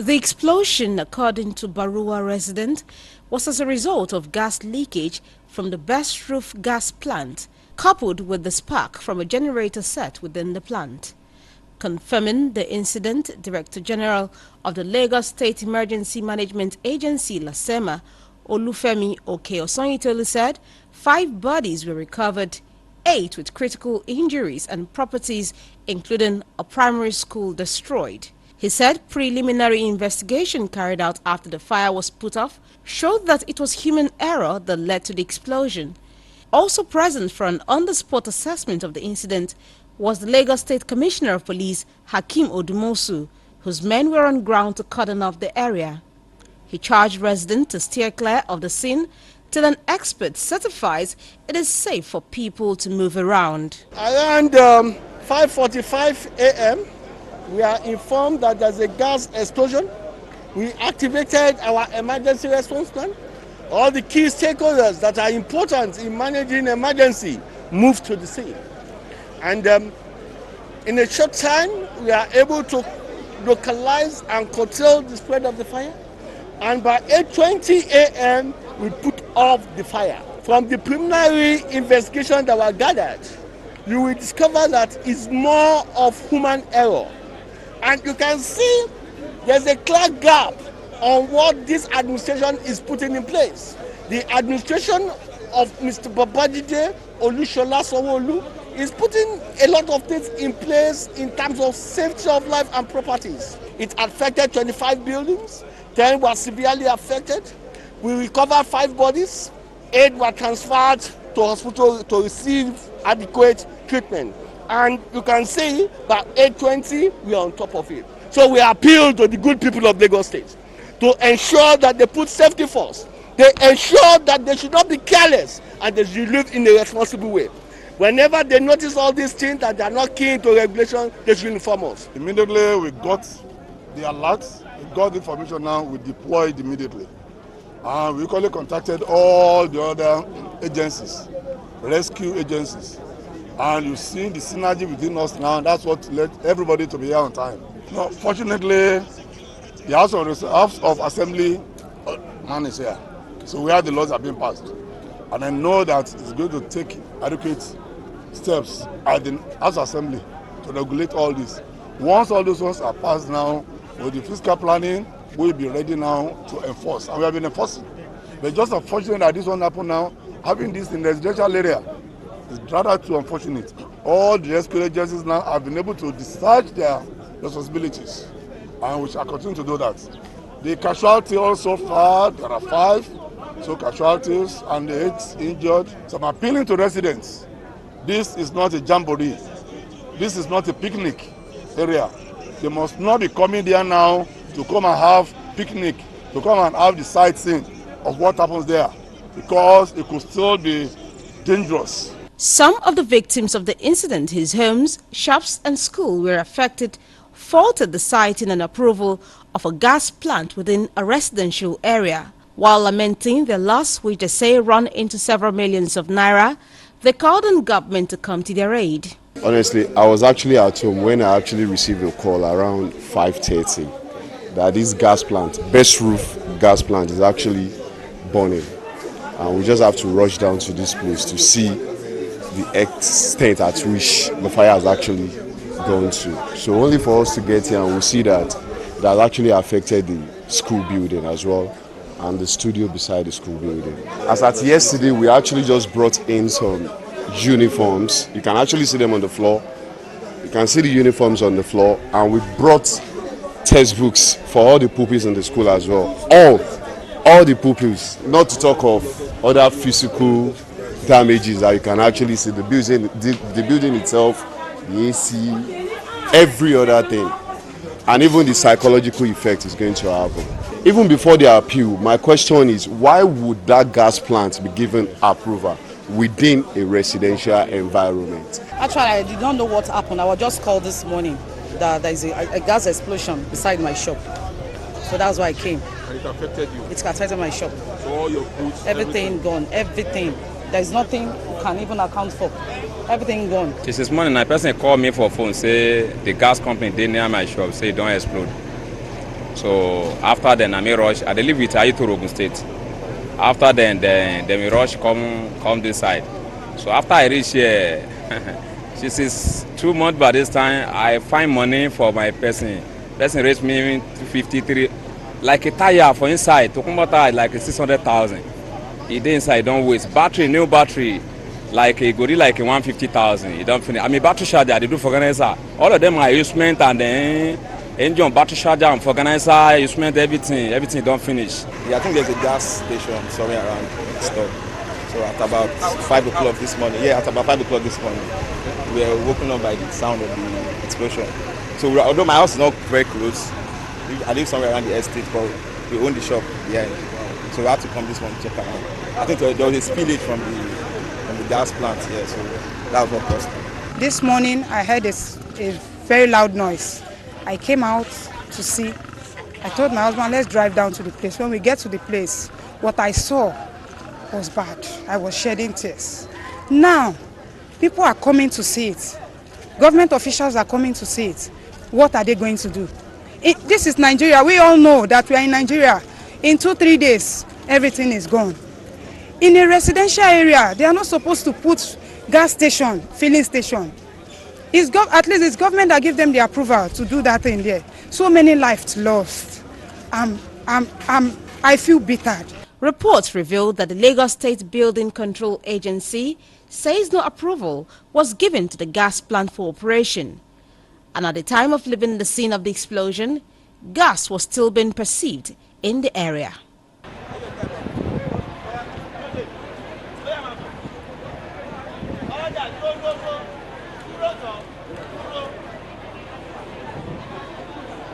The explosion, according to Barua resident, was as a result of gas leakage from the Best Roof gas plant, coupled with the spark from a generator set within the plant. Confirming the incident, Director General of the Lagos State Emergency Management Agency, LASEMA, Olufemi Okeosonyitolu said 5 bodies were recovered, 8 with critical injuries and properties, including a primary school, destroyed. He said preliminary investigation carried out after the fire was put off showed that it was human error that led to the explosion. Also present for an on-the-spot assessment of the incident was the Lagos State Commissioner of Police, Hakeem Odumosu, whose men were on ground to cordon off the area. He charged residents to steer clear of the scene till an expert certifies it is safe for people to move around. Around 5:45 a.m., we are informed that there's a gas explosion. We activated our emergency response plan. All the key stakeholders that are important in managing emergency moved to the scene. And in a short time, we are able to localize and control the spread of the fire. And by 8:20 a.m., we put off the fire. From the preliminary investigation that were gathered, you will discover that it's more of human error. And you can see there's a clear gap on what this administration is putting in place. The administration of Mr. Babajide Olusola Sanwo-Olu is putting a lot of things in place in terms of safety of life and properties. It affected 25 buildings, 10 were severely affected. We recovered 5 bodies, 8 were transferred to hospital to receive adequate treatment. And you can see by 8:20 we are on top of it. So we appeal to the good people of Lagos State to ensure that they put safety first. They ensure that they should not be careless and they should live in a responsible way. Whenever they notice all these things that they are not keen to regulation, they should inform us. Immediately we got the alerts, we got the information now, we deployed immediately. And we equally contacted all the other agencies, rescue agencies. And you see the synergy within us now, that's what led everybody to be here on time. Now, fortunately, the House of Assembly man is here. So where the laws are being passed. And I know that it's going to take adequate steps at the House Assembly to regulate all this. Once all those ones are passed now, with the fiscal planning, we'll be ready now to enforce. And we have been enforcing. But just unfortunate that this one happened now, having this in the residential area, is rather too unfortunate. All the rescue agencies now have been able to discharge their responsibilities, and we shall continue to do that. The casualty also far, there are 5, so casualties and the 8 injured. So I'm appealing to residents. This is not a jamboree. This is not a picnic area. They must not be coming there now to come and have picnic, to come and have the sightseeing of what happens there, because it could still be dangerous. Some of the victims of the incident, whose homes, shops and school were affected, faulted the siting and approval of a gas plant within a residential area. While lamenting the loss, which they say run into several millions of naira, they called on government to come to their aid. Honestly, I was actually at home when I actually received a call around 5:30 that this gas plant, Best Roof gas plant, is actually burning. And we just have to rush down to this place to see the extent at which the fire has actually gone to. So only for us to get here and we see that it has actually affected the school building as well and the studio beside the school building. As at yesterday, we actually just brought in some uniforms. You can actually see them on the floor. You can see the uniforms on the floor, and we brought textbooks for all the pupils in the school as well. All the pupils, not to talk of other physical damages that you can actually see, the building itself, the AC, every other thing, and even the psychological effect is going to happen. Even before the appeal, my question is, why would that gas plant be given approval within a residential environment? Actually, I did not know what happened. I was just called this morning that there is a gas explosion beside my shop. So that's why I came. And it affected you? It affected my shop. So all your goods? Everything gone, everything. There's nothing you can even account for. Everything gone. This morning, a person called me for phone, say the gas company they near my shop, say don't explode. So after then, I may rush. I live with Ayito Ogun State. After then we rush come this side. So after I reach here, she says 2 months by this time. I find money for my person. Person raised me 53, like a tire for inside. Talking about tire like 600,000. It inside don't waste. Battery, new battery, like a goodie like a 150,000. It don't finish. I mean battery charger they do for organizer. All of them are usement and then engine, battery charger and for organizer, usement, everything don't finish. Yeah, I think there's a gas station somewhere around the store. So at about 5 o'clock this morning, at about 5 o'clock this morning, we were woken up by the sound of the explosion. So although my house is not very close, I live somewhere around the estate, but we own the shop behind. So we had to come this morning to check around. I think there was a spillage from the gas plant here, so that was what caused it. This morning I heard a very loud noise. I came out to see. I told my husband, let's drive down to the place. When we get to the place, what I saw was bad. I was shedding tears. Now, people are coming to see it. Government officials are coming to see it. What are they going to do? This is Nigeria. We all know that we are in Nigeria. In 2-3 days, everything is gone. In a residential area, they are not supposed to put gas station, filling station. At least it's government that give them the approval to do that in there. So many lives lost. I feel bittered. Reports revealed that the Lagos State Building Control Agency says no approval was given to the gas plant for operation. And at the time of leaving the scene of the explosion, gas was still being perceived in the area.